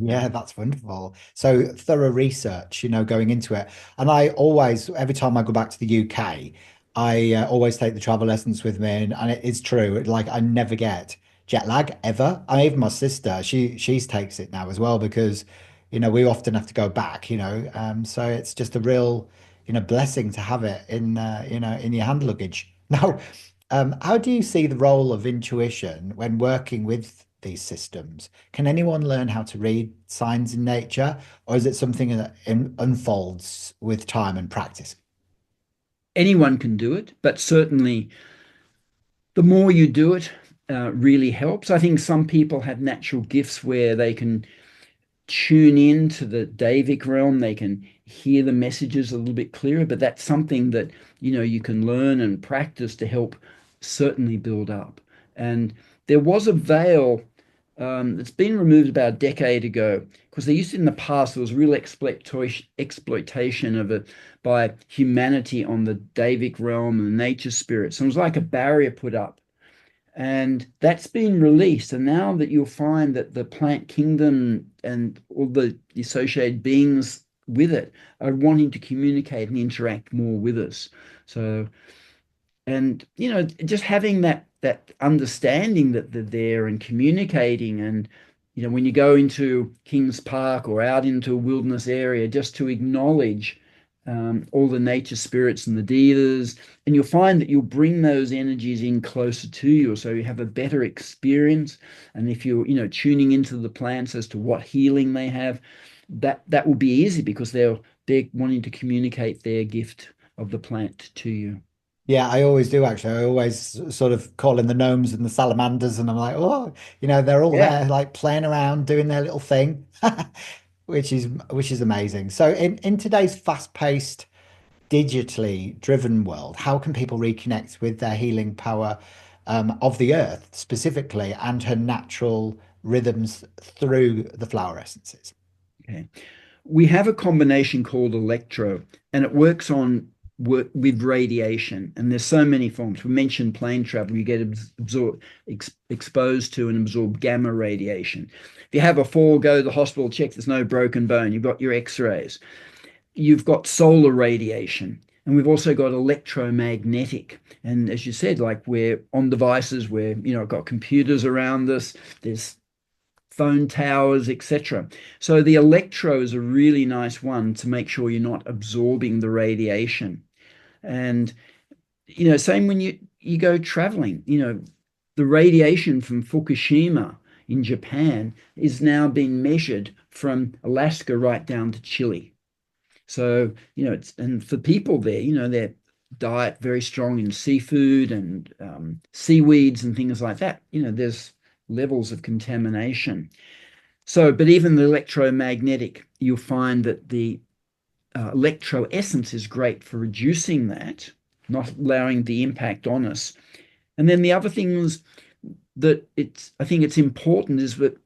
S2: Yeah, that's wonderful. So thorough research, going into it. And I always, every time I go back to the UK, I always take the travel lessons with me, and it is true. Like I never get jet lag ever. I even my sister, she takes it now as well because, we often have to go back. So it's just a real, blessing to have it in your hand luggage. Now, how do you see the role of intuition when working with these systems? Can anyone learn how to read signs in nature, or is it something that unfolds with time and practice?
S1: Anyone can do it, but certainly the more you do it, really helps. I think some people have natural gifts where they can tune in to the Davic realm, they can hear the messages a little bit clearer, but that's something that you can learn and practice to help certainly build up. And there was a veil that's been removed about a decade ago because there used to, in the past, there was real exploitation of it by humanity on the Davic realm and the nature spirits. And it was like a barrier put up, and that's been released. And now that you'll find that the plant kingdom and all the associated beings with it are wanting to communicate and interact more with us. So, and just having that understanding that they're there and communicating, and when you go into Kings Park or out into a wilderness area, just to acknowledge all the nature spirits and the dealers, and you'll find that you'll bring those energies in closer to you, so you have a better experience. And if you're tuning into the plants as to what healing they have, that will be easy because they're wanting to communicate their gift of the plant to you.
S2: Yeah, I always do actually. I always sort of call in the gnomes and the salamanders, and I'm like, oh, they're all
S1: Yeah.
S2: there, like playing around, doing their little thing, which is amazing. So in today's fast-paced, digitally driven world, how can people reconnect with their healing power of the earth specifically and her natural rhythms through the flower essences?
S1: Okay. We have a combination called electro, and it works with radiation. And there's so many forms. We mentioned plane travel. You get exposed to and absorb gamma radiation. If you have a fall, go to the hospital, check there's no broken bone. You've got your X-rays. You've got solar radiation. And we've also got electromagnetic. And as you said, like we're on devices where, got computers around us. There's phone towers, etc. So the electro is a really nice one to make sure you're not absorbing the radiation. And same when you go traveling, the radiation from Fukushima in Japan is now being measured from Alaska right down to Chile. So, and for people there, their diet very strong in seafood and seaweeds and things like that. There's levels of contamination. So, but even the electromagnetic, you'll find that the electro essence is great for reducing that, not allowing the impact on us. And then the other things that I think it's important is that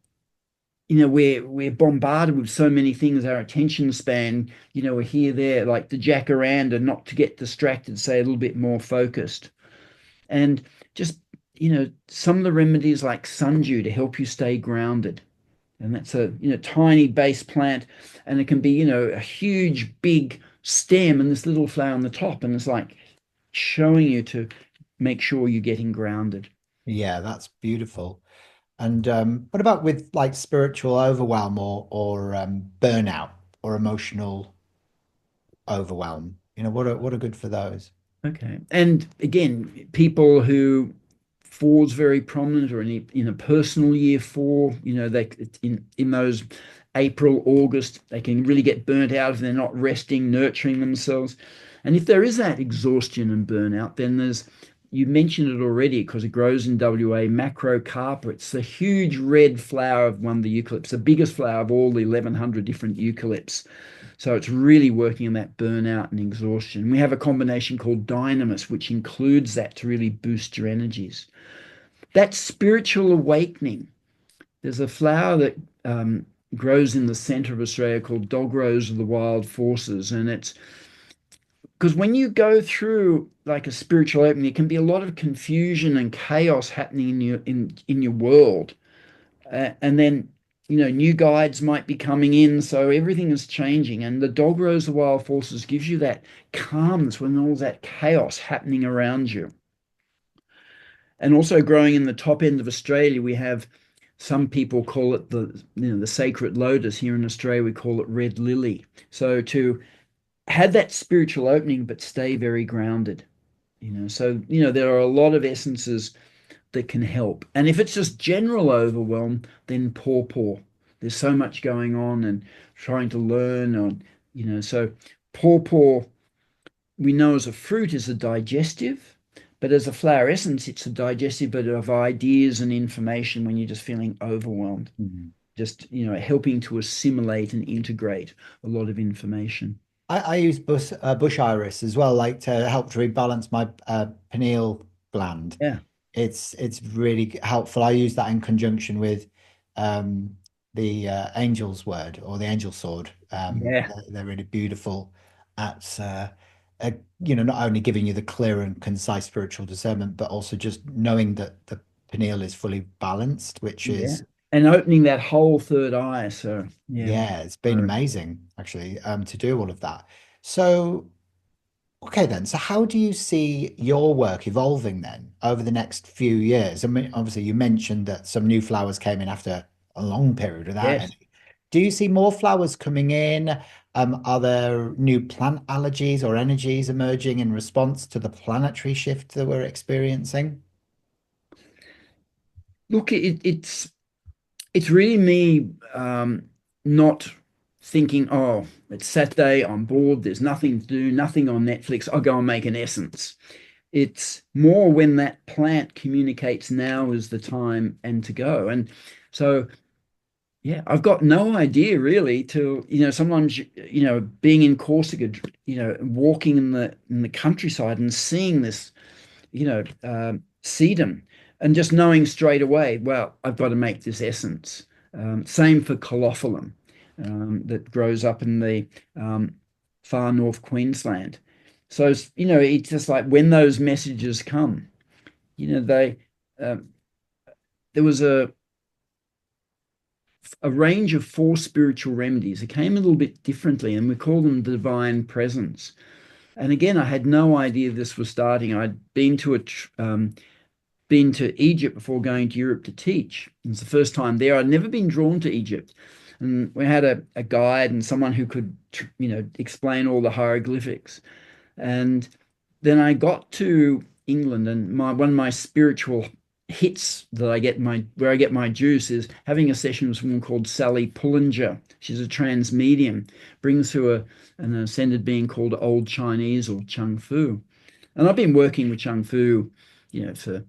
S1: we're bombarded with so many things. Our attention span, we're here, there, like the jacaranda, not to get distracted, say a little bit more focused. And just, some of the remedies like sundew to help you stay grounded. And that's a, tiny base plant, and it can be, a huge, big stem and this little flower on the top. And it's like showing you to make sure you're getting grounded.
S2: Yeah, that's beautiful. And what about with like spiritual overwhelm or burnout or emotional overwhelm? What are good for those?
S1: Okay. And again, people who four's very prominent, or in a personal year four, they in those April, August, they can really get burnt out if they're not resting, nurturing themselves. And if there is that exhaustion and burnout, then you mentioned it already because it grows in WA, macrocarpa. It's the huge red flower of one of the eucalypts, the biggest flower of all the 1,100 different eucalypts. So it's really working on that burnout and exhaustion. We have a combination called Dynamis, which includes that to really boost your energies. That spiritual awakening. There's a flower that grows in the center of Australia called Dog Rose of the Wild Forces. And it's because when you go through like a spiritual opening, it can be a lot of confusion and chaos happening in your world. And then new guides might be coming in, so everything is changing. And the Dog Rose of Wild Forces gives you that calmness when all that chaos happening around you. And also growing in the top end of Australia, we have some people call it the sacred lotus. Here in Australia, we call it red lily. So to have that spiritual opening, but stay very grounded. So there are a lot of essences that can help. And if it's just general overwhelm, then pawpaw. There's so much going on and trying to learn on, so pawpaw, we know as a fruit is a digestive, but as a flower essence, it's a digestive, but of ideas and information when you're just feeling overwhelmed.
S2: Mhm.
S1: Just, helping to assimilate and integrate a lot of information.
S2: I use bush iris as well, like to help to rebalance my pineal gland.
S1: Yeah.
S2: It's really helpful. I use that in conjunction with um, the angel's word or the angel sword.
S1: Yeah.
S2: They're really beautiful at not only giving you the clear and concise spiritual discernment, but also just knowing that the pineal is fully balanced, which
S1: Yeah.
S2: is
S1: And opening that whole third eye. So, yeah.
S2: yeah, it's been amazing actually to do all of that. So okay, then. So, how do you see your work evolving then over the next few years? I mean, obviously, you mentioned that some new flowers came in after a long period without
S1: Yes.
S2: any. Do you see more flowers coming in? Are there new plant allergies or energies emerging in response to the planetary shift that we're experiencing?
S1: Look, it's really me not thinking, oh, it's Saturday, I'm bored, there's nothing to do, nothing on Netflix, I'll go and make an essence. It's more when that plant communicates now is the time and to go. And so, yeah, I've got no idea really till, sometimes, being in Corsica, walking in the countryside and seeing this sedum, and just knowing straight away, well, I've got to make this essence. Same for colophyllum, that grows up in the far north Queensland. So, it's just like when those messages come, they um, there was a range of four spiritual remedies. It came a little bit differently, and we call them divine presence. And again, I had no idea this was starting. I'd been to Egypt before going to Europe to teach. It was the first time there. I'd never been drawn to Egypt. And we had a guide and someone who could, explain all the hieroglyphics. And then I got to England, and one of my spiritual hits that I get where I get my juice is having a session with someone called Sally Pullinger. She's a trans medium, brings through an ascended being called Old Chinese or Chung Fu. And I've been working with Chung Fu, for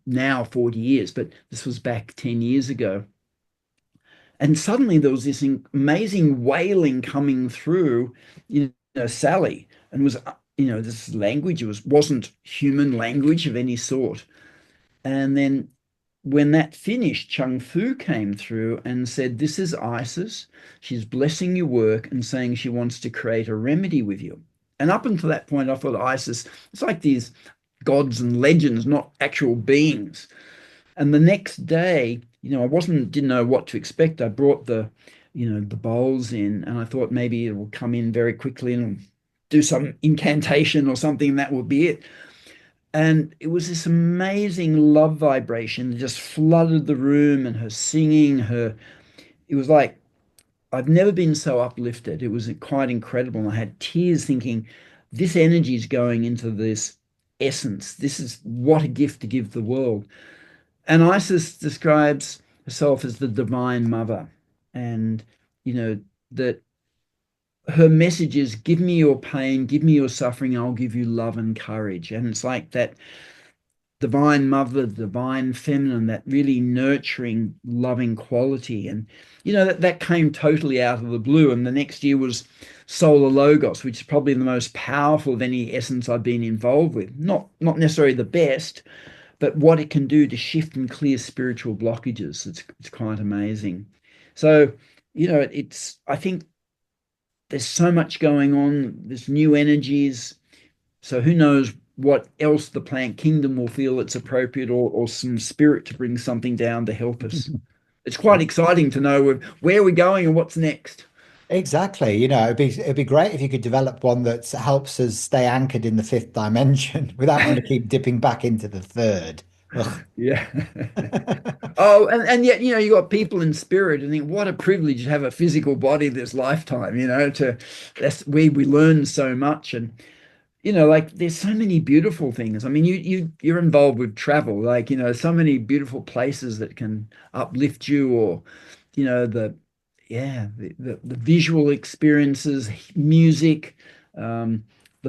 S1: now 40 years, but this was back 10 years ago. And suddenly there was this amazing wailing coming through, Sally, and was, this language wasn't human language of any sort. And then when that finished, Chung Fu came through and said, "This is Isis. She's blessing your work and saying she wants to create a remedy with you." And up until that point, I thought Isis, it's like these gods and legends, not actual beings. And the next day, didn't know what to expect. I brought the bowls in, and I thought maybe it will come in very quickly and do some incantation or something, and that will be it. And it was this amazing love vibration that just flooded the room, and her singing, it was like I've never been so uplifted. It was quite incredible. And I had tears thinking, this energy is going into this essence. This is what a gift to give the world. And Isis describes herself as the divine mother. And, that her message is, give me your pain, give me your suffering, I'll give you love and courage. And it's like that divine mother, divine feminine, that really nurturing, loving quality. And, that came totally out of the blue. And the next year was Solar Logos, which is probably the most powerful of any essence I've been involved with. Not necessarily the best, but what it can do to shift and clear spiritual blockages. It's quite amazing. So, I think there's so much going on. There's new energies. So who knows what else the plant kingdom will feel it's appropriate, or some spirit to bring something down to help us. It's quite exciting to know where we're going and what's next.
S2: Exactly. It'd be great if you could develop one that helps us stay anchored in the fifth dimension without having to keep dipping back into the third. Ugh.
S1: Yeah. Oh, and yet, you got people in spirit, and think what a privilege to have a physical body this lifetime, that's where we learn so much. And like there's so many beautiful things. I mean, you're involved with travel, like, so many beautiful places that can uplift you, or, the yeah, the visual experiences, music, the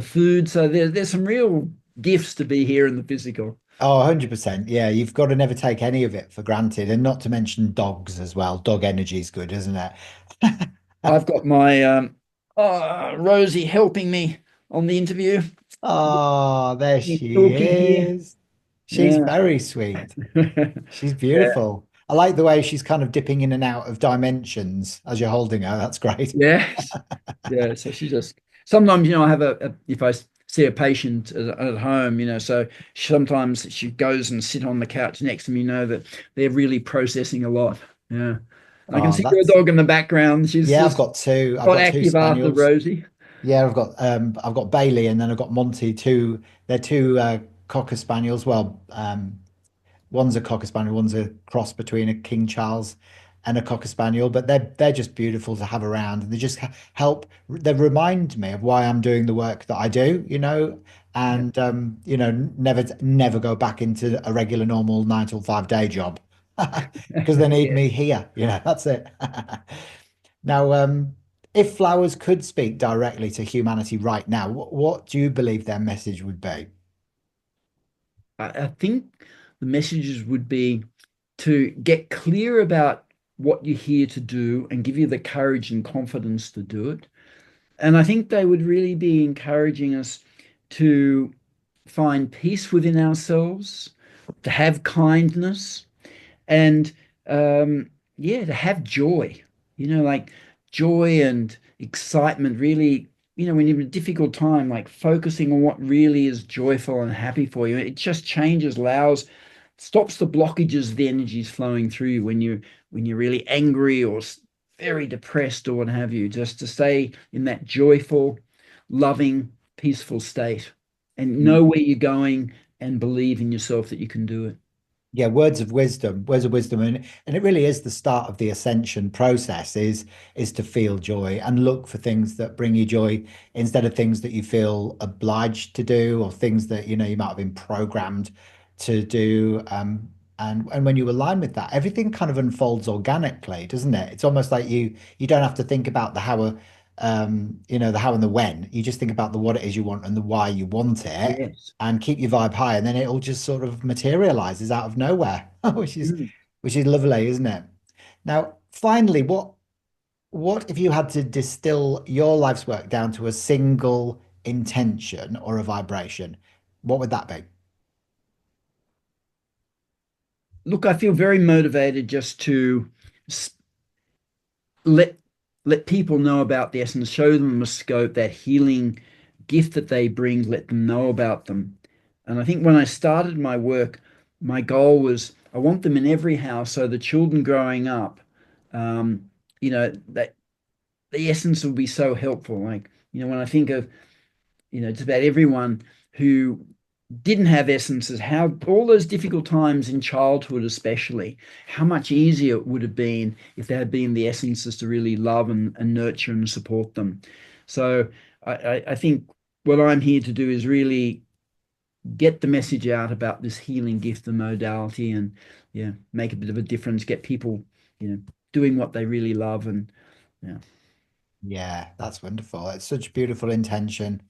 S1: food. So there's some real gifts to be here in the physical.
S2: Oh, 100%. Yeah, you've got to never take any of it for granted. And not to mention dogs as well. Dog energy is good, isn't it?
S1: I've got my Rosie helping me on the interview.
S2: Oh, there
S1: He's
S2: she
S1: talking here.
S2: is. She's
S1: Yeah.
S2: very sweet. She's
S1: Yeah.
S2: beautiful. I like the way she's kind of dipping in and out of dimensions as you're holding her. That's great.
S1: Yes. Yeah. So she just sometimes, I have if I see a patient at home, so sometimes she goes and sit on the couch next to me, that they're really processing a lot. Yeah. I can
S2: Oh,
S1: see your
S2: that's
S1: dog in the background. She's
S2: yeah, I've
S1: just
S2: got two. I've
S1: got
S2: got two
S1: active after
S2: spaniels.
S1: Rosie.
S2: Yeah, I've got Bailey and then I've got Monty, two. They're two Cocker Spaniels. Well, one's a Cocker Spaniel, one's a cross between a King Charles and a Cocker Spaniel, but they're just beautiful to have around, and they just help. They remind me of why I'm doing the work that I do,
S1: Yeah.
S2: and never go back into a regular normal 9 to 5 day job because they need
S1: Yeah.
S2: me here. That's it. Now, if flowers could speak directly to humanity right now, what do you believe their message would be?
S1: I think the messages would be to get clear about what you're here to do and give you the courage and confidence to do it. And I think they would really be encouraging us to find peace within ourselves, to have kindness, and yeah, to have joy, like joy and excitement, really, when you're in a difficult time, like focusing on what really is joyful and happy for you. It just changes, allows, stops the blockages of the energies flowing through you when you're really angry or very depressed or what have you, just to stay in that joyful, loving, peaceful state and know where you're going and believe in yourself that you can do it.
S2: Yeah, words of wisdom, and it really is the start of the ascension process is to feel joy and look for things that bring you joy instead of things that you feel obliged to do or things that you might have been programmed to do. And when you align with that, everything kind of unfolds organically, doesn't it? It's almost like you don't have to think about the how, the how and the when. You just think about the what it is you want and the why you want it
S1: Yes.
S2: and keep your vibe high, and then it all just sort of materializes out of nowhere,
S1: Mm.
S2: which is lovely, isn't it? Now, finally, what if you had to distill your life's work down to a single intention or a vibration? What would that be?
S1: Look, I feel very motivated just to s- let let people know about the essence, show them a scope, that healing gift that they bring, let them know about them. And I think when I started my work, my goal was I want them in every house so the children growing up, that the essence will be so helpful. Like, when I think of, just about everyone who didn't have essences, how all those difficult times in childhood, especially, how much easier it would have been if there had been the essences to really love and nurture and support them. So I think what I'm here to do is really get the message out about this healing gift and modality, and yeah, make a bit of a difference, get people, doing what they really love. And yeah.
S2: Yeah, that's wonderful. It's such beautiful intention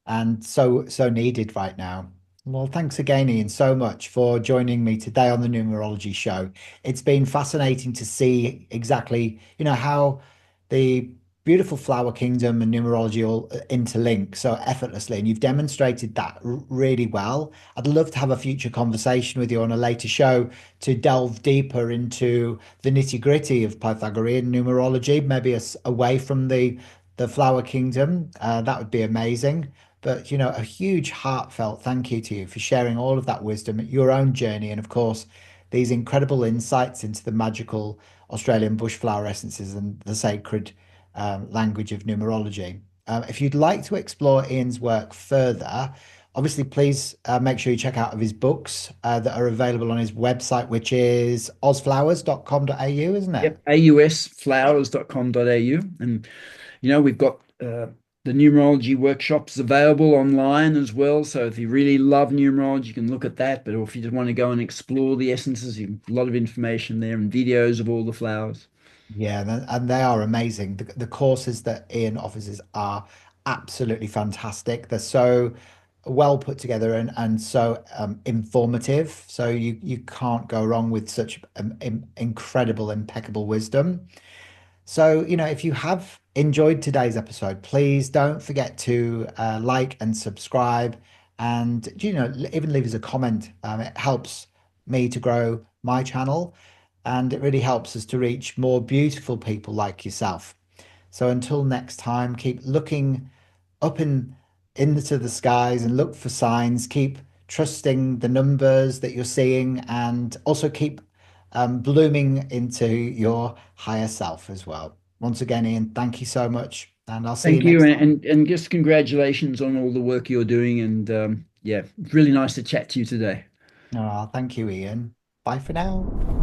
S2: and so needed right now. Well, thanks again, Ian, so much for joining me today on the Numerology Show. It's been fascinating to see exactly, how the beautiful flower kingdom and numerology all interlink so effortlessly, and you've demonstrated that really well. I'd love to have a future conversation with you on a later show to delve deeper into the nitty-gritty of Pythagorean numerology, maybe away from the flower kingdom. That would be amazing. But, a huge heartfelt thank you to you for sharing all of that wisdom, your own journey, and of course, these incredible insights into the magical Australian bushflower essences and the sacred language of numerology. If you'd like to explore Ian's work further, obviously, please make sure you check out of his books that are available on his website, which is ozflowers.com.au, isn't it?
S1: Yep, ausflowers.com.au. And we've got the numerology workshops available online as well. So if you really love numerology, you can look at that. But if you just want to go and explore the essences, a lot of information there and videos of all the flowers.
S2: Yeah, and they are amazing. The courses that Ian offers are absolutely fantastic. They're so well put together and so informative. So you can't go wrong with such incredible, impeccable wisdom. So, if you have enjoyed today's episode, please don't forget to like and subscribe and, even leave us a comment. It helps me to grow my channel and it really helps us to reach more beautiful people like yourself. So until next time, keep looking up into the skies and look for signs. Keep trusting the numbers that you're seeing, and also keep blooming into your higher self as well. Once again, Ian, thank you so much, and I'll see you
S1: Thank you,
S2: next time.
S1: and just congratulations on all the work you're doing. And yeah, it's really nice to chat to you today.
S2: Oh, thank you, Ian. Bye for now.